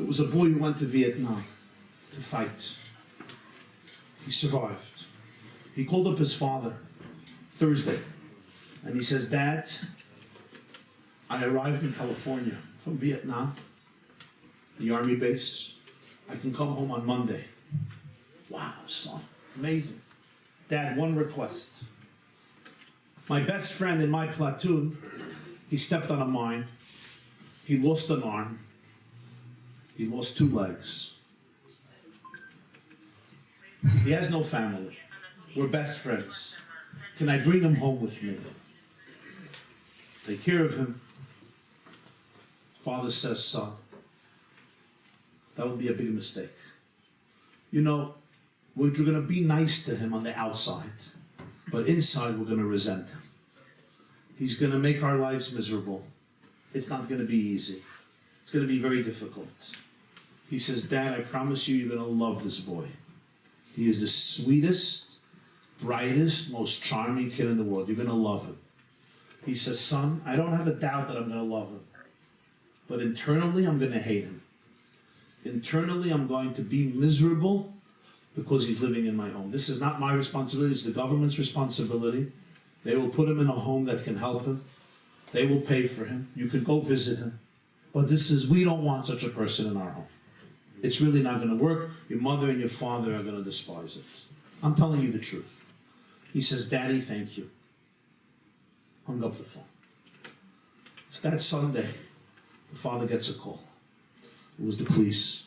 There was a boy who went to Vietnam to fight. He survived. He called up his father Thursday, and he says, "Dad, I arrived in California from Vietnam, the army base. I can come home on Monday." Wow, son, amazing. Dad, one request. My best friend in my platoon, he stepped on a mine. He lost an arm. He lost 2 legs. He has no family. We're best friends. Can I bring him home with me? Take care of him. Father says, "Son, that would be a big mistake. You know, we're going to be nice to him on the outside, but inside we're going to resent him. He's going to make our lives miserable. It's not going to be easy. It's going to be very difficult." He says, "Dad, I promise you, you're going to love this boy. He is the sweetest, brightest, most charming kid in the world. You're going to love him." He says, "Son, I don't have a doubt that I'm going to love him. But internally, I'm going to hate him. Internally, I'm going to be miserable because he's living in my home. This is not my responsibility. It's the government's responsibility. They will put him in a home that can help him. They will pay for him. You can go visit him. But we don't want such a person in our home. It's really not going to work. Your mother and your father are going to despise it. I'm telling you the truth." He says, "Daddy, thank you." Hung up the phone. It's that Sunday, the father gets a call. It was the police.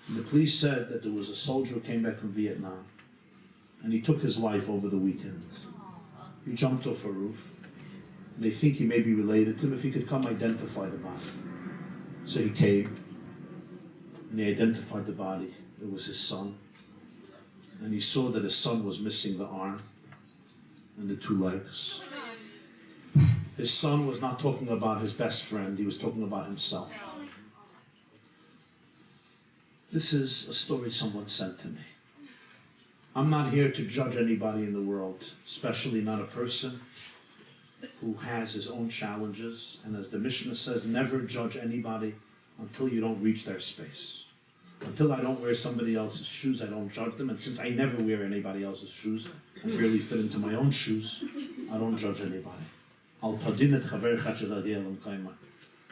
And the police said that there was a soldier who came back from Vietnam, and he took his life over the weekend. He jumped off a roof. They think he may be related to him. If he could come identify the body. So he came, and they identified the body. It was his son. And he saw that his son was missing the arm and the 2 legs. His son was not talking about his best friend. He was talking about himself. This is a story someone sent to me. I'm not here to judge anybody in the world, especially not a person who has his own challenges. And as the Mishnah says, never judge anybody until you don't reach their space. Until I don't wear somebody else's shoes, I don't judge them. And since I never wear anybody else's shoes, I barely fit into my own shoes, I don't judge anybody.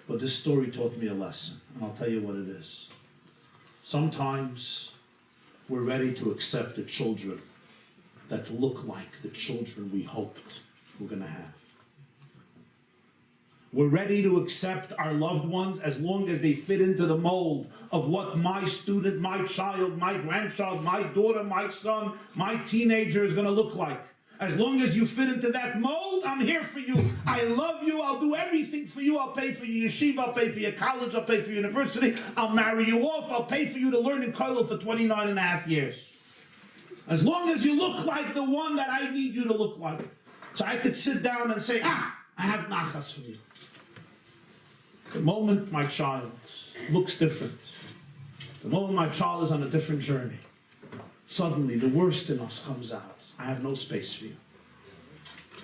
But this story taught me a lesson, and I'll tell you what it is. Sometimes we're ready to accept the children that look like the children we hoped we're going to have. We're ready to accept our loved ones as long as they fit into the mold of what my student, my child, my grandchild, my daughter, my son, my teenager is going to look like. As long as you fit into that mold, I'm here for you. I love you. I'll do everything for you. I'll pay for your yeshiva. I'll pay for your college. I'll pay for your university. I'll marry you off. I'll pay for you to learn in kollel for 29 and a half years. As long as you look like the one that I need you to look like. So I could sit down and say, I have nachas from you. The moment my child looks different, the moment my child is on a different journey, suddenly the worst in us comes out. I have no space for you.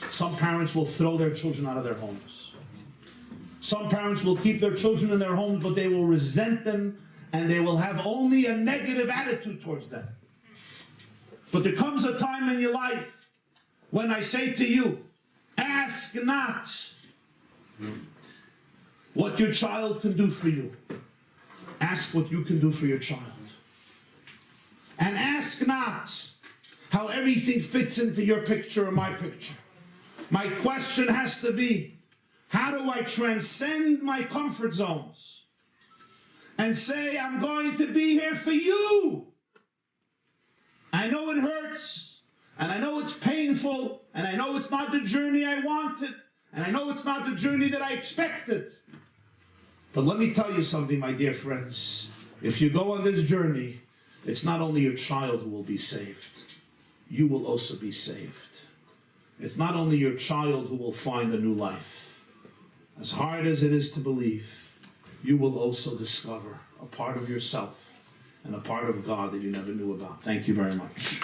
Some parents will throw their children out of their homes. Some parents will keep their children in their homes, but they will resent them and they will have only a negative attitude towards them. But there comes a time in your life when I say to you, ask not what your child can do for you. Ask what you can do for your child. And ask not how everything fits into your picture or my picture. My question has to be, how do I transcend my comfort zones and say, I'm going to be here for you? I know it hurts, and I know it's painful, and I know it's not the journey I wanted, and I know it's not the journey that I expected. But let me tell you something, my dear friends. If you go on this journey, it's not only your child who will be saved. You will also be saved. It's not only your child who will find a new life. As hard as it is to believe, you will also discover a part of yourself and a part of God that you never knew about. Thank you very much.